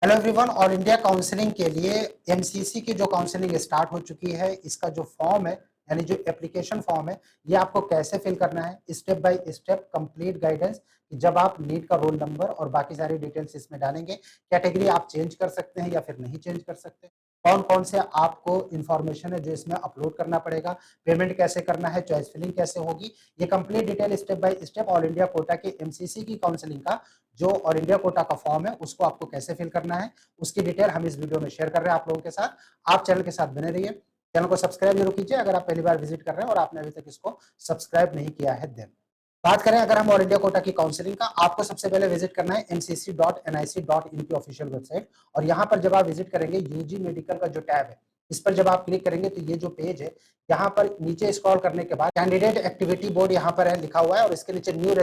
Hello everyone. All India counselling के लिए MCC की जो काउंसलिंग स्टार्ट हो चुकी है, इसका जो फॉर्म है यानी जो एप्लीकेशन फॉर्म है, ये आपको कैसे फिल करना है, step by step complete guidance. जब आप नीट का रोल नंबर और बाकी सारी डिटेल्स इसमें डालेंगे, कैटेगरी आप चेंज कर सकते हैं या फिर नहीं चेंज कर सकते, कौन कौन से आपको इंफॉर्मेशन है जो इसमें अपलोड करना पड़ेगा, पेमेंट कैसे करना है, चॉइस फिलिंग कैसे होगी, ये complete detail step by step all India quota के एमसीसी की काउंसलिंग का जो ऑल इंडिया कोटा का फॉर्म है उसको आपको कैसे फिल करना है, उसकी डिटेल हम इस वीडियो में शेयर कर रहे हैं आप लोगों के साथ। आप चैनल के साथ बने रहिए, चैनल को सब्सक्राइब जरूर कीजिए अगर आप पहली बार विजिट कर रहे हैं और आपने अभी तक इसको सब्सक्राइब नहीं किया है। देन बात करें अगर हम ऑल इंडिया कोटा की काउंसलिंग का, आपको सबसे पहले विजिट करना है mcc.nic.in की ऑफिशियल वेबसाइट। और यहां पर जब आप विजिट करेंगे, यूजी मेडिकल का जो टैब है इस पर जब आप क्लिक करेंगे तो ये जो पेज है, यहाँ पर नीचे स्क्रॉल करने के बाद कैंडिडेट एक्टिविटी बोर्ड यहाँ पर है लिखा हुआ है और इसके नीचे न्यू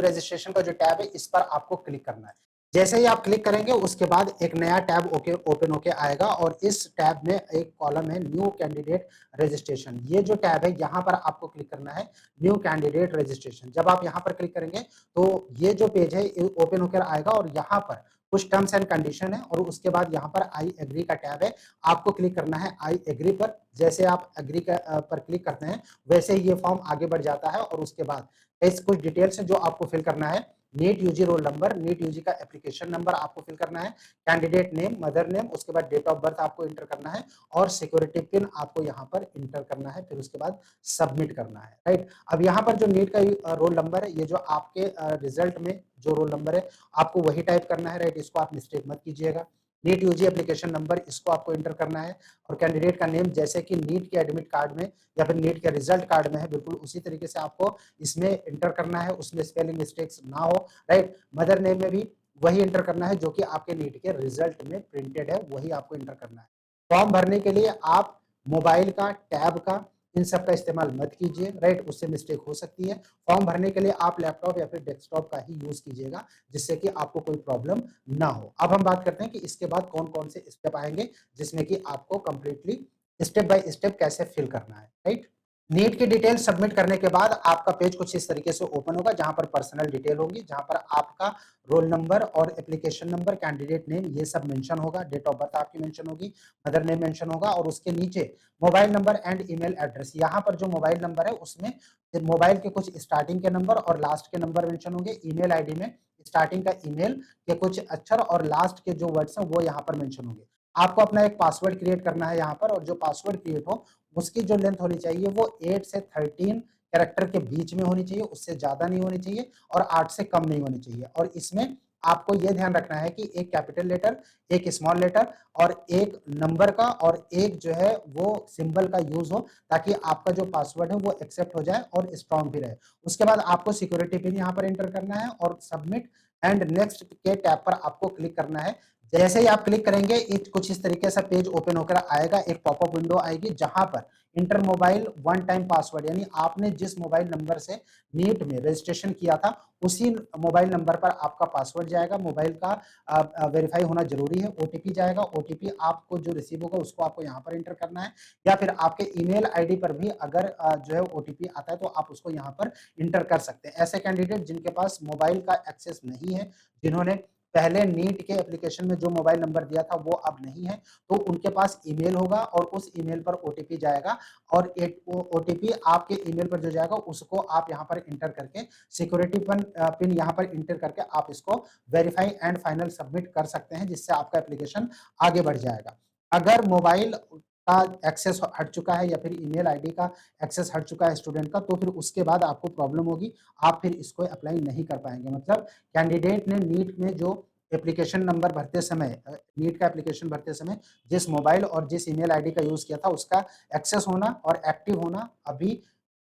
रजिस्ट्रेशन का जो टैब है इस पर आपको क्लिक करना है। जैसे ही आप क्लिक करेंगे उसके बाद एक नया टैब ओपन होके आएगा और इस टैब में एक कॉलम है न्यू कैंडिडेट रजिस्ट्रेशन। ये जो टैब है यहाँ पर आपको क्लिक करना है न्यू कैंडिडेट रजिस्ट्रेशन। जब आप यहाँ पर क्लिक करेंगे तो ये जो पेज है ओपन होकर आएगा और यहाँ पर कुछ टर्म्स एंड कंडीशन है और उसके बाद यहाँ पर आई एग्री का टैब है, आपको क्लिक करना है आई एग्री पर। जैसे आप एग्री पर क्लिक करते हैं वैसे ही ये फॉर्म आगे बढ़ जाता है और उसके बाद इस कुछ डिटेल्स जो आपको फिल करना है, NEET UG roll number, NEET UG का एप्लीकेशन नंबर आपको फिल करना है, कैंडिडेट नेम, मदर नेम, उसके बाद डेट ऑफ बर्थ आपको इंटर करना है और सिक्योरिटी पिन आपको यहाँ पर इंटर करना है, फिर उसके बाद सबमिट करना है। राइट, अब यहाँ पर जो नीट का रोल नंबर है, ये जो आपके रिजल्ट में जो रोल नंबर है आपको वही टाइप करना है। राइट, इसको आप मिस्टेक मत कीजिएगा। नीट यूजी एप्लीकेशन नंबर इसको आपको इंटर करना है और कैंडिडेट का नेम जैसे कि नीट के एडमिट कार्ड में या फिर नीट के रिजल्ट कार्ड में है, बिल्कुल उसी तरीके से आपको इसमें इंटर करना है, उसमें स्पेलिंग मिस्टेक्स ना हो। राइट, मदर नेम में भी वही इंटर करना है जो कि आपके नीट के रिजल्ट में प्रिंटेड है, वही आपको इंटर करना है। फॉर्म भरने के लिए आप मोबाइल का, टैब का, इन सब का इस्तेमाल मत कीजिए। राइट, उससे मिस्टेक हो सकती है। फॉर्म भरने के लिए आप लैपटॉप या फिर डेस्कटॉप का ही यूज कीजिएगा जिससे कि आपको कोई प्रॉब्लम ना हो। अब हम बात करते हैं कि इसके बाद कौन कौन से स्टेप आएंगे जिसमें कि आपको कंप्लीटली स्टेप बाय स्टेप कैसे फिल करना है। राइट, नीट की डिटेल सबमिट करने के बाद आपका पेज कुछ इस तरीके से ओपन होगा जहां पर पर्सनल डिटेल होगी, जहां पर आपका रोल नंबर और एप्लीकेशन नंबर, कैंडिडेट नेम ये सब मेंशन होगा, डेट ऑफ बर्थ आपकी मेंशन होगी, मदर नेम मेंशन होगा और उसके नीचे mobile number and email address. यहाँ पर जो मोबाइल नंबर है उसमें मोबाइल के कुछ स्टार्टिंग के नंबर और लास्ट के नंबर मेंशन होंगे। ईमेल आईडी में स्टार्टिंग का ईमेल के कुछ अक्षर और लास्ट के जो वर्ड्स हैं वो यहाँ पर मेंशन होंगे। आपको अपना एक पासवर्ड क्रिएट करना है यहाँ पर और जो पासवर्ड क्रिएट हो उसकी जो लेंथ होनी चाहिए वो 8 से 13 कैरेक्टर के बीच में होनी चाहिए, उससे ज्यादा नहीं होनी चाहिए और 8 से कम नहीं होनी चाहिए। और इसमें आपको यह ध्यान रखना है कि एक कैपिटल लेटर, एक स्मॉल लेटर और एक नंबर का और एक जो है वो सिंबल का यूज हो ताकि आपका जो पासवर्ड है वो एक्सेप्ट हो जाए और स्ट्रॉन्ग भी रहे। उसके बाद आपको सिक्योरिटी पिन यहाँ पर एंटर करना है और सबमिट एंड नेक्स्ट के टैब पर आपको क्लिक करना है। जैसे ही आप क्लिक करेंगे कुछ इस तरीके से पेज ओपन होकर आएगा, एक पॉपअप विंडो आएगी जहां पर inter mobile one time password, यानी आपने जिस मोबाइल नंबर से नीट में रजिस्ट्रेशन किया था उसी मोबाइल नंबर पर आपका पासवर्ड जाएगा। मोबाइल का वेरीफाई होना जरूरी है। ओटीपी जाएगा, ओटीपी आपको जो रिसीव होगा उसको आपको यहाँ पर एंटर करना है या फिर आपके ईमेल आईडी पर भी अगर जो है ओटीपी आता है तो आप उसको यहाँ पर इंटर कर सकते हैं। ऐसे कैंडिडेट जिनके पास मोबाइल का एक्सेस नहीं है, जिन्होंने पहले नीट के एप्लीकेशन में जो मोबाइल नंबर दिया था वो अब नहीं है, तो उनके पास ईमेल होगा और उस ईमेल पर ओटीपी जाएगा और ओटीपी आपके ईमेल पर जो जाएगा उसको आप यहाँ पर इंटर करके सिक्योरिटी पिन यहाँ पर इंटर करके आप इसको वेरीफाई एंड फाइनल सबमिट कर सकते हैं जिससे आपका एप्लीकेशन आगे बढ़ जाएगा। अगर मोबाइल का एक्सेस हट चुका है या फिर ईमेल आईडी का एक्सेस हट चुका है स्टूडेंट का, तो फिर उसके बाद आपको प्रॉब्लम होगी, आप फिर इसको अप्लाई नहीं कर पाएंगे। मतलब कैंडिडेट ने नीट में जो एप्लीकेशन नंबर भरते समय, नीट का एप्लीकेशन भरते समय जिस मोबाइल और जिस ईमेल आईडी का यूज किया था उसका एक्सेस होना और एक्टिव होना अभी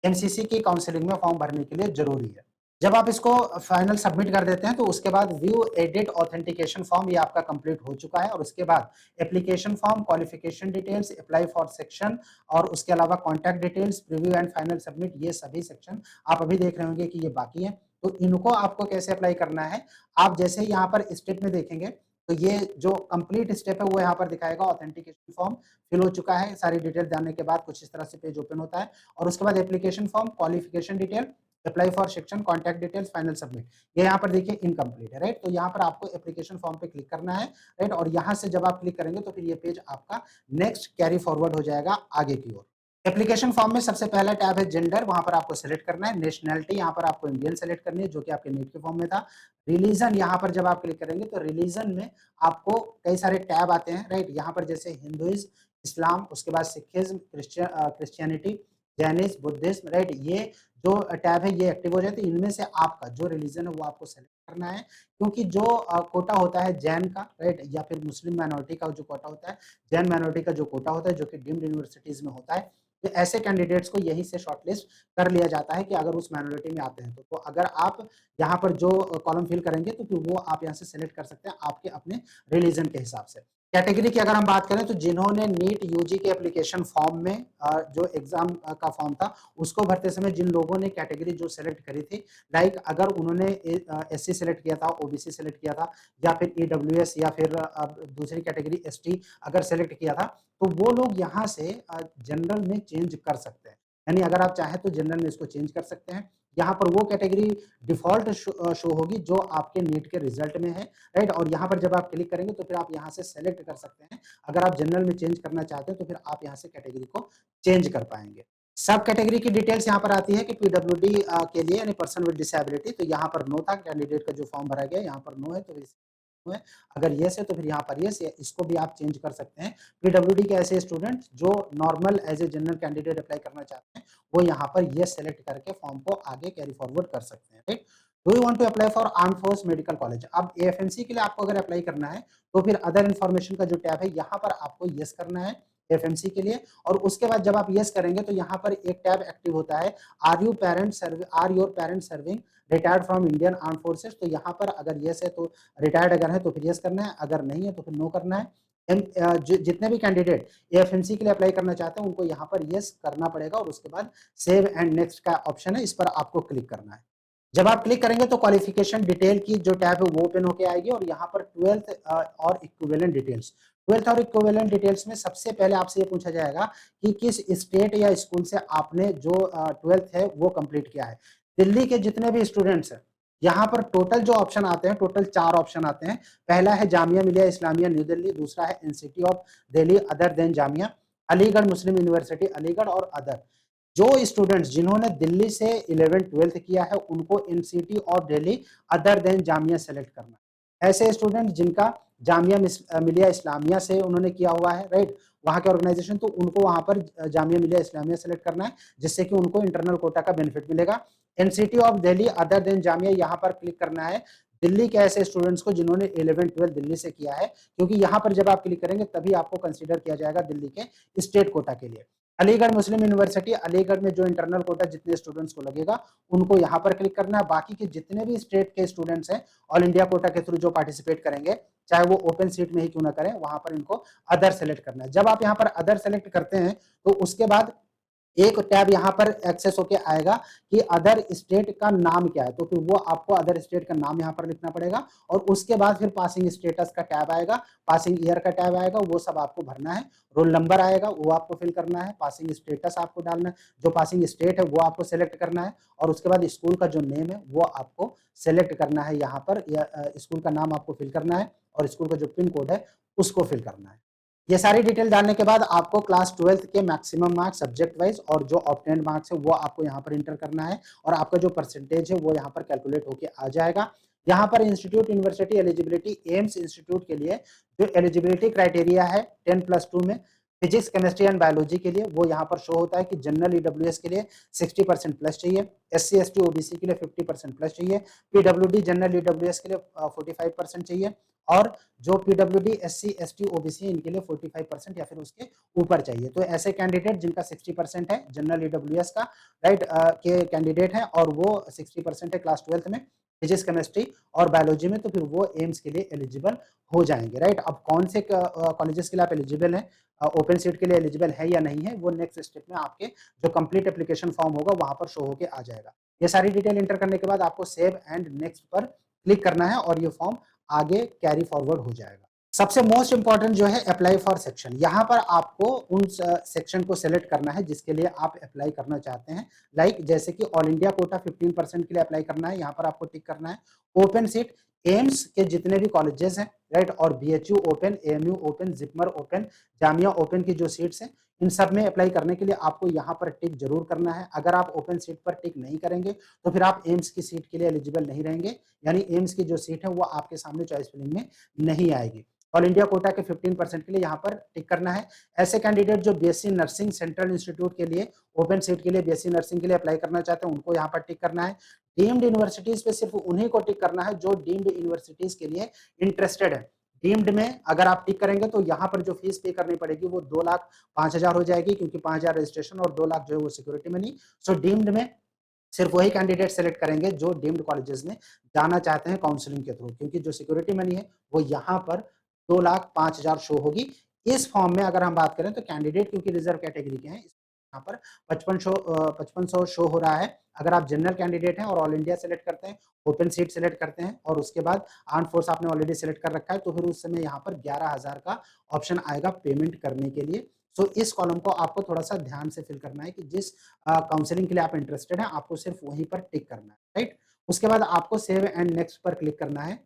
एमसीसी की काउंसलिंग में फॉर्म भरने के लिए जरूरी है। जब आप इसको फाइनल सबमिट कर देते हैं तो उसके बाद व्यू एडिट ऑथेंटिकेशन फॉर्म ये आपका कंप्लीट हो चुका है और उसके बाद application form, qualification details, apply for section और उसके अलावा contact details, preview and final submit, ये सभी सेक्शन आप अभी देख रहे होंगे कि ये बाकी है। तो इनको आपको कैसे अप्लाई करना है, आप जैसे ही यहाँ पर स्टेप में देखेंगे तो ये जो कंप्लीट स्टेप है वो यहाँ पर दिखाएगा। ऑथेंटिकेशन फॉर्म फिल हो चुका है, सारी डिटेल जानने के बाद कुछ इस तरह से पेज ओपन होता है और उसके बाद application form, qualification detail, apply for section, contact details, final submit. ये यहाँ पर देखिए इनकम्प्लीट है, राइट? तो यहाँ पर आपको एप्लीकेशन फॉर्म पे क्लिक करना है, राइट? और यहाँ से जब आप क्लिक करेंगे तो फिर ये पेज आपका नेक्स्ट कैरी फॉरवर्ड हो जाएगा आगे की ओर। एप्लीकेशन फॉर्म में सबसे पहला टैब है जेंडर, वहाँ पर आपको सेलेक्ट करना है। नेशनैलिटी यहाँ पर आपको इंडियन सेलेक्ट करनी है, जो कि आपके नीट के फॉर्म में था। रिलीजन यहाँ पर जब आप क्लिक करेंगे तो रिलीजन में आपको कई सारे टैब आते हैं, राइट? यहाँ पर जैसे हिंदुइज़्म, इस्लाम, उसके बाद Sikhism, Christianity, Jainism, Buddhism, right? ये जो टैब है ये एक्टिव हो जाए, तो इनमें से आपका जो रिलीजन है वो आपको सेलेक्ट करना है, क्योंकि जो कोटा होता है जैन का, राइट? या फिर मुस्लिम माइनॉरिटी का जो कोटा होता है, जैन माइनॉरिटी का जो कोटा होता है, जो कि डीम्ड यूनिवर्सिटीज़ में होता है, तो ऐसे कैंडिडेट्स को यहीं से शॉर्टलिस्ट कर लिया जाता है कि अगर उस माइनॉरिटी में आते हैं तो अगर आप यहाँ पर जो कॉलम फिल करेंगे तो फिर वो आप यहाँ से सेलेक्ट कर सकते हैं आपके अपने रिलीजन के हिसाब से। कैटेगरी की अगर हम बात करें तो जिन्होंने नीट यूजी के एप्लीकेशन फॉर्म में जो एग्जाम का फॉर्म था उसको भरते समय जिन लोगों ने कैटेगरी जो सेलेक्ट करी थी, लाइक अगर उन्होंने एससी सेलेक्ट किया था, ओबीसी सेलेक्ट किया था, या फिर ईडब्ल्यूएस, या फिर दूसरी कैटेगरी एसटी अगर सेलेक्ट किया था, तो वो लोग यहाँ से जनरल में चेंज कर सकते हैं। यानी अगर आप चाहें तो जनरल में इसको चेंज कर सकते हैं। यहाँ पर वो कैटेगरी डिफ़ॉल्ट शो होगी जो आपके नीट के रिज़ल्ट में है, राइट? और यहाँ पर जब आप क्लिक करेंगे तो फिर आप यहाँ से सेलेक्ट कर सकते हैं। अगर आप जनरल में चेंज करना चाहते हैं तो फिर आप यहाँ से कैटेगरी को चेंज कर पाएँगे। सब कैटेगरी की डिटेल्स यहाँ पर आती है कि पीडब्ल्यूडी के लिए यानी पर्सन विद डिसेबिलिटी, तो यहाँ पर नो था, कैंडिडेट का जो फॉर्म भरा गया यहाँ पर नो है, तो नो है। अगर येस है तो फिर यहाँ पर येस, इसको भी आप चेंज कर सकते हैं। पीडब्ल्यूडी के ऐसे स्टूडेंट जो normal as a general candidate apply करना चाहते हैं, वो यहाँ पर येस सेलेक्ट करके फॉर्म को आगे कैरी फॉरवर्ड कर सकते हैं, right? Do you want to apply for armed force medical college? अब एएफएमसी के लिए आपको अगर अप्लाई करना है तो फिर अदर इन्फॉर्मेशन का जो टैब है यहाँ पर आपको येस करना है एएफएमसी के लिए, और उसके बाद जब आप येस करेंगे तो यहाँ पर एक टैब एक्टिव होता है, are your parent serving retired from Indian arm forces? तो यहाँ पर अगर येस है तो रिटायर्ड अगर है तो फिर येस करना है, अगर नहीं है तो फिर नो करना है। जितने भी कैंडिडेट एएफएमसी के लिए अप्लाई करना चाहते हैं उनको यहाँ पर येस करना पड़ेगा, और उसके बाद सेव एंड नेक्स्ट का ऑप्शन है, इस पर आपको क्लिक करना है। जब आप क्लिक करेंगे तो क्वालिफिकेशन डिटेल की जो टैब है वो ओपन होके आएगी, और यहाँ पर 12th और इक्विवेलेंट डिटेल्स, 12th और इक्विवेलेंट डिटेल्स में सबसे पहले आपसे ये पूछा जाएगा कि किस स्टेट या स्कूल से आपने जो 12th है वो कंप्लीट किया है। दिल्ली के जितने भी स्टूडेंट्स हैं, यहाँ पर टोटल जो ऑप्शन आते हैं, टोटल 4 ऑप्शन आते हैं। पहला है जामिया मिलिया इस्लामिया न्यू दिल्ली, दूसरा है institute of Delhi other than Jamia, Aligarh Muslim university Aligarh और अदर। जो स्टूडेंट्स जिन्होंने दिल्ली से 11th-12th किया है उनको NCT of Delhi other than Jamia select करना है। ऐसे स्टूडेंट जिनका जामिया मिलिया इस्लामिया से उन्होंने किया हुआ है, राइट? वहाँ के ऑर्गेनाइजेशन, तो उनको वहाँ पर जामिया मिलिया इस्लामिया सेलेक्ट करना है, जिससे कि उनको इंटरनल कोटा का बेनिफिट मिलेगा। NCT of Delhi other than Jamia यहाँ पर क्लिक करना है दिल्ली के ऐसे स्टूडेंट्स को जिन्होंने 11th-12th दिल्ली से किया है, क्योंकि यहाँ पर जब आप क्लिक करेंगे तभी आपको कंसीडर किया जाएगा दिल्ली के स्टेट कोटा के लिए। अलीगढ़ मुस्लिम यूनिवर्सिटी, अलीगढ़ में जो इंटरनल कोटा जितने स्टूडेंट्स को लगेगा उनको यहाँ पर क्लिक करना है। बाकी के जितने भी स्टेट के स्टूडेंट्स हैं ऑल इंडिया कोटा के थ्रू जो पार्टिसिपेट करेंगे, चाहे वो ओपन सीट में ही क्यों ना करें, वहां पर इनको अदर सेलेक्ट करना है। जब आप यहाँ पर अदर सेलेक्ट करते हैं तो उसके बाद एक टैब यहाँ पर एक्सेस होके आएगा कि अदर स्टेट का नाम क्या है, तो फिर वो आपको अदर स्टेट का नाम यहाँ पर लिखना पड़ेगा, और उसके बाद फिर पासिंग स्टेटस का टैब आएगा, पासिंग ईयर का टैब आएगा, वो सब आपको भरना है। रोल नंबर आएगा वो आपको फिल करना है, पासिंग स्टेटस आपको डालना है, जो पासिंग स्टेट है वो आपको सेलेक्ट करना है, और उसके बाद स्कूल का जो नेम है वो आपको सेलेक्ट करना है यहाँ पर, या स्कूल का नाम आपको फिल करना है, और स्कूल का जो पिन कोड है उसको फिल करना है। ये सारी डिटेल डालने के बाद आपको क्लास 12th के मैक्सिमम मार्क्स सब्जेक्ट वाइज और जो ऑब्टेन्ड मार्क्स है वो आपको यहाँ पर इंटर करना है, और आपका जो परसेंटेज है वो यहाँ पर कैलकुलेट होके आ जाएगा। यहाँ पर institute university eligibility, AIIMS institute के लिए जो एलिजिबिलिटी क्राइटेरिया है 10+2 में फिजिक्स केमिस्ट्री एंड बायोलॉजी के लिए वो यहाँ पर शो होता है कि जनरल ईडब्ल्यूएस के लिए 60% प्लस चाहिए, एससी एसटी ओबीसी के लिए 50% प्लस चाहिए, पीडब्ल्यूडी जनरल ईडब्ल्यूएस के लिए 45% चाहिए, और जो पीडब्ल्यूडी एससी एसटी ओबीसी इनके लिए 45% या फिर उसके ऊपर चाहिए। तो ऐसे कैंडिडेट जिनका 60% है जनरल ईडब्ल्यूएस का, राइट, के कैंडिडेट हैं और वो 60% है क्लास 12th में फिजिक्स केमिस्ट्री और बायोलॉजी में, तो फिर वो एम्स के लिए एलिजिबल हो जाएंगे, राइट। अब कौन से कॉलेजेस के लिए आप एलिजिबल हैं, ओपन सीट के लिए एलिजिबल है या नहीं है, वो नेक्स्ट स्टेप में आपके जो कंप्लीट एप्लीकेशन फॉर्म होगा वहां पर शो होके आ जाएगा। ये सारी डिटेल इंटर करने के बाद आपको सेव एंड नेक्स्ट पर क्लिक करना है और ये फॉर्म आगे कैरी फॉरवर्ड हो जाएगा। सबसे मोस्ट इंपॉर्टेंट जो है अप्लाई फॉर सेक्शन, यहाँ पर आपको उन सेक्शन को सिलेक्ट करना है जिसके लिए आप अप्लाई करना चाहते हैं। लाइक जैसे कि ऑल इंडिया कोटा 15% के लिए अप्लाई करना है, यहाँ पर आपको टिक करना है। ओपन सीट, एम्स के जितने भी कॉलेजेस हैं, राइट, और BHU open, AMU open, JIPMER open, Jamia open की जो सीट्स हैं, इन सब में अप्लाई करने के लिए आपको यहाँ पर टिक जरूर करना है। अगर आप ओपन सीट पर टिक नहीं करेंगे तो फिर आप एम्स की सीट के लिए एलिजिबल नहीं रहेंगे, यानी एम्स की जो सीट है वो आपके सामने चॉइस फिलिंग में नहीं आएगी। ऑल इंडिया कोटा के 15% के लिए यहाँ पर टिक करना है। ऐसे कैंडिडेट जो बीएससी नर्सिंग सेंट्रल इंस्टीट्यूट के लिए ओपन सीट के लिए बीएससी नर्सिंग के लिए अप्लाई करना चाहते हैं, उनको यहाँ पर टिक करना है। डीम्ड यूनिवर्सिटीज पे सिर्फ उन्हीं को टिक करना है जो डीम्ड यूनिवर्सिटीज के लिए इंटरेस्टेड है। डीम्ड में अगर आप टिक करेंगे तो यहाँ पर जो फीस पे करनी पड़ेगी वो 2,05,000 हो जाएगी, क्योंकि 5,000 रजिस्ट्रेशन और 2 लाख जो है वो सिक्योरिटी मनी। सो डीम्ड में सिर्फ वही कैंडिडेट सेलेक्ट करेंगे जो डीम्ड कॉलेजेस में जाना चाहते हैं काउंसलिंग के थ्रू, क्योंकि जो सिक्योरिटी मनी है वो यहाँ पर 2,05,000 शो होगी। इस फॉर्म में अगर हम बात करें तो कैंडिडेट क्योंकि रिजर्व कैटेगरी के हैं, यहाँ पर 5500 शो हो रहा है। अगर आप जनरल कैंडिडेट हैं और ऑल इंडिया सेलेक्ट करते हैं, ओपन सीट सेलेक्ट करते हैं और उसके बाद आर्म फोर्स आपने ऑलरेडी सेलेक्ट कर रखा है, तो फिर उस समय यहाँ पर 11,000 का ऑप्शन आएगा पेमेंट करने के लिए। सो इस कॉलम को आपको थोड़ा सा ध्यान से फिल करना है कि जिस काउंसलिंग के लिए आप इंटरेस्टेड हैं, आपको सिर्फ वहीं पर टिक करना है, राइट। उसके बाद आपको सेव एंड नेक्स्ट पर क्लिक करना है।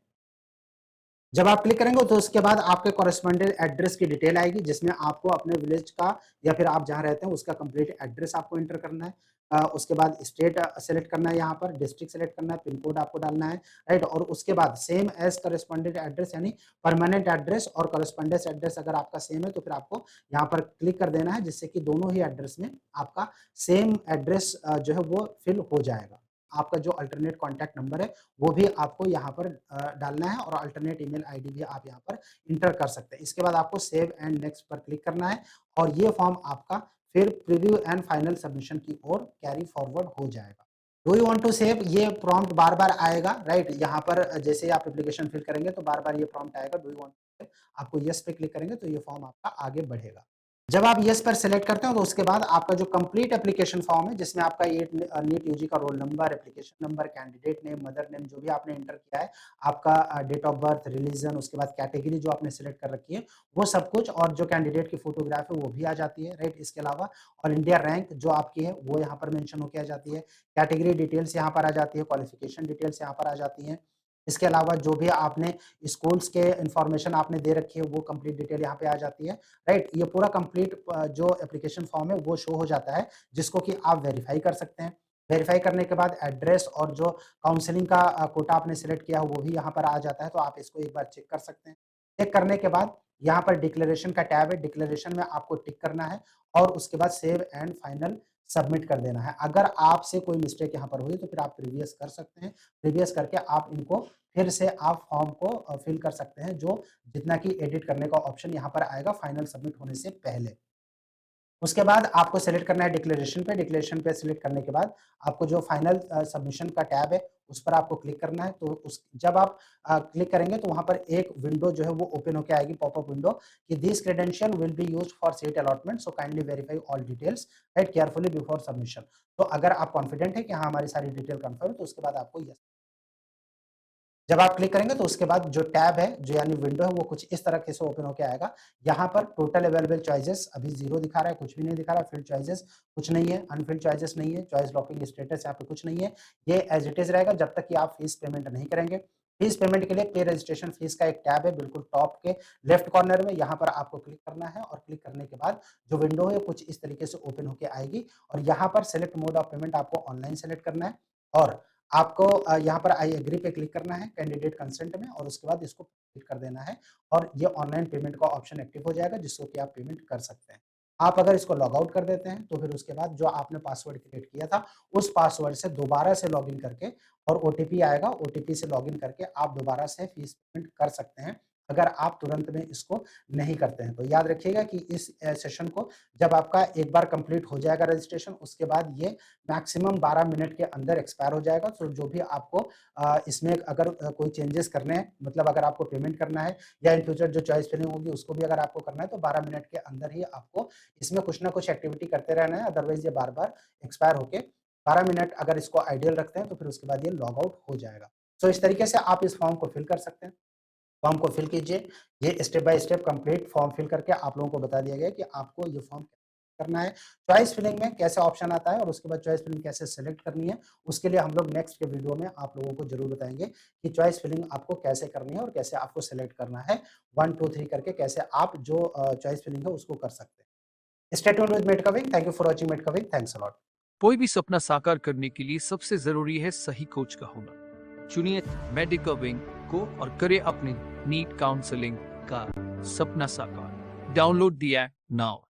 जब आप क्लिक करेंगे तो उसके बाद आपके कॉरेस्पॉन्डेंट एड्रेस की डिटेल आएगी, जिसमें आपको अपने विलेज का या फिर आप जहां रहते हैं उसका कंप्लीट एड्रेस आपको एंटर करना है। उसके बाद स्टेट सेलेक्ट करना है, यहाँ पर डिस्ट्रिक्ट सेलेक्ट करना है, पिन कोड आपको डालना है, राइट। और उसके बाद सेम एज कॉरेस्पॉन्डेंट एड्रेस, यानी परमानेंट एड्रेस और कॉरेस्पॉन्डेंस एड्रेस अगर आपका सेम है तो फिर आपको यहाँ पर क्लिक कर देना है, जिससे कि दोनों ही एड्रेस में आपका सेम एड्रेस जो है वो फिल हो जाएगा। आपका जो अल्टरनेट कॉन्टैक्ट नंबर है वो भी आपको यहाँ पर डालना है और अल्टरनेट ईमेल आईडी भी आप यहाँ पर इंटर कर सकते हैं। इसके बाद आपको सेव एंड नेक्स्ट पर क्लिक करना है और ये फॉर्म आपका फिर प्रीव्यू एंड फाइनल सबमिशन की ओर कैरी फॉरवर्ड हो जाएगा। Do you want to save, ये प्रॉम्प्ट बार-बार आएगा, राइट? यहाँ पर जैसे ही आप एप्लीकेशन फिल करेंगे तो बार-बार ये प्रॉम्प्ट आएगा, do you want to save? आपको येस पे क्लिक करेंगे तो ये फॉर्म आपका आगे बढ़ेगा। जब आप येस पर सेलेक्ट करते हो तो उसके बाद आपका जो कंप्लीट एप्लीकेशन फॉर्म है, जिसमें आपका ये नीट यूजी का roll number, application number, candidate name, mother name जो भी आपने एंटर किया है, आपका डेट ऑफ बर्थ, रिलीजन, उसके बाद कैटेगरी जो आपने सेलेक्ट कर रखी है, वो सब कुछ, और जो कैंडिडेट की फोटोग्राफ है वो भी आ जाती है, राइट। इसके अलावा ऑल इंडिया रैंक जो आपकी है वो यहाँ पर मेंशन होकर आ जाती है, कैटेगरी डिटेल्स यहाँ पर आ जाती है, क्वालिफिकेशन डिटेल्स यहाँ पर आ जाती हैं। इसके अलावा जो भी आपने स्कूल्स के इन्फॉर्मेशन आपने दे रखी है वो कंप्लीट डिटेल यहाँ पे आ जाती है, राइट। ये पूरा कंप्लीट जो एप्लीकेशन फॉर्म है वो शो हो जाता है, जिसको कि आप वेरीफाई कर सकते हैं। वेरीफाई करने के बाद एड्रेस और जो काउंसलिंग का कोटा आपने सेलेक्ट किया है वो भी यहाँ पर आ जाता है, तो आप इसको एक बार चेक कर सकते हैं। चेक करने के बाद यहाँ पर डिक्लेरेशन का टैब है, डिक्लेरेशन में आपको टिक करना है और उसके बाद सेव एंड फाइनल सबमिट कर देना है। अगर आपसे कोई मिस्टेक यहाँ पर हुई तो फिर आप प्रीवियस कर सकते हैं, प्रीवियस करके आप इनको फिर से आप फॉर्म को फिल कर सकते हैं, जो जितना कि एडिट करने का ऑप्शन यहाँ पर आएगा फाइनल सबमिट होने से पहले। उसके बाद आपको सेलेक्ट करना है डिक्लेरेशन पे, डिक्लेरेशन पे सेलेक्ट करने के बाद आपको जो फाइनल सबमिशन का टैब है उस पर आपको क्लिक करना है। तो उस जब आप क्लिक करेंगे तो वहाँ पर एक विंडो जो है वो ओपन होके आएगी, पॉपअप विंडो, कि this credential will be used for seat allotment, so kindly verify all details right carefully before submission. तो अगर आप कॉन्फिडेंट है कि हाँ हमारी सारी डिटेल कंफर्म है तो उसके बाद आपको यस, जब आप क्लिक करेंगे तो उसके बाद जो टैब है, जो यानी विंडो है, वो कुछ इस तरीके से ओपन होके आएगा। यहाँ पर टोटल अवेलेबल चॉइसेस अभी 0 दिखा रहा है, कुछ भी नहीं दिखा रहा है। फिल्ड चॉइसेस कुछ नहीं है, अनफिल्ड चॉइसेस नहीं है, चॉइस लॉकिंग स्टेटस यहाँ पे कुछ नहीं है। ये एज इट इज रहेगा जब तक कि आप फीस पेमेंट नहीं करेंगे। फीस पेमेंट के लिए पे रजिस्ट्रेशन फीस का एक टैब है बिल्कुल टॉप के लेफ्ट कॉर्नर में, यहाँ पर आपको क्लिक करना है और क्लिक करने के बाद जो विंडो है कुछ इस तरीके से ओपन होके आएगी और यहाँ पर सेलेक्ट मोड ऑफ पेमेंट आपको ऑनलाइन सेलेक्ट करना है और आपको यहाँ पर आई एग्री पे क्लिक करना है कैंडिडेट कंसेंट में और उसके बाद इसको क्लिक कर देना है और ये ऑनलाइन पेमेंट का ऑप्शन एक्टिव हो जाएगा, जिसको कि आप पेमेंट कर सकते हैं। आप अगर इसको लॉग आउट कर देते हैं तो फिर उसके बाद जो आपने पासवर्ड क्रिएट किया था उस पासवर्ड से दोबारा से लॉगिन करके और ओटीपी आएगा, ओटीपी से लॉगिन करके आप दोबारा से फीस पेमेंट कर सकते हैं, अगर आप तुरंत में इसको नहीं करते हैं। तो याद रखिएगा कि इस सेशन को जब आपका एक बार कंप्लीट हो जाएगा रजिस्ट्रेशन, उसके बाद ये मैक्सिमम 12 मिनट के अंदर एक्सपायर हो जाएगा। तो जो भी आपको इसमें अगर कोई चेंजेस करने हैं, मतलब अगर आपको पेमेंट करना है या इन फ्यूचर जो चॉइस फिलिंग होगी उसको भी अगर आपको करना है तो 12 मिनट के अंदर ही आपको इसमें कुछ ना कुछ एक्टिविटी करते रहना है, अदरवाइज ये बार-बार एक्सपायर होके 12 मिनट अगर इसको आइडियल रखते हैं तो फिर उसके बाद ये लॉग आउट हो जाएगा। सो इस तरीके से आप इस फॉर्म को फिल कर सकते हैं। फॉर्म को फिल कीजिए। ये step by step complete form fill करके आप लोगों को बता दिया गया है कि आपको ये फॉर्म करना है। चॉइस फिलिंग में कैसे ऑप्शन आता है और उसके बाद चॉइस फिलिंग कैसे सेलेक्ट करनी है, उसके लिए हम लोग नेक्स्ट के वीडियो में आप लोगों को ज़रूर बताएँगे कि चॉइस फिलिंग आपको कैसे करनी है और कैसे आपको सेलेक्ट करना है। 1, 2, 3 करके कैसे आप जो चॉइस फिलिंग है उसको कर सकते हैं। Stay tuned with Medcoving. Thank you for watching Medcoving. Thanks a lot. कोई भी सपना साकार करने के लिए सबसे जरूरी है सही कोच का होना। चुनिए मेडिकल विंग को और करें अपने नीट काउंसलिंग का सपना साकार। Download the app now.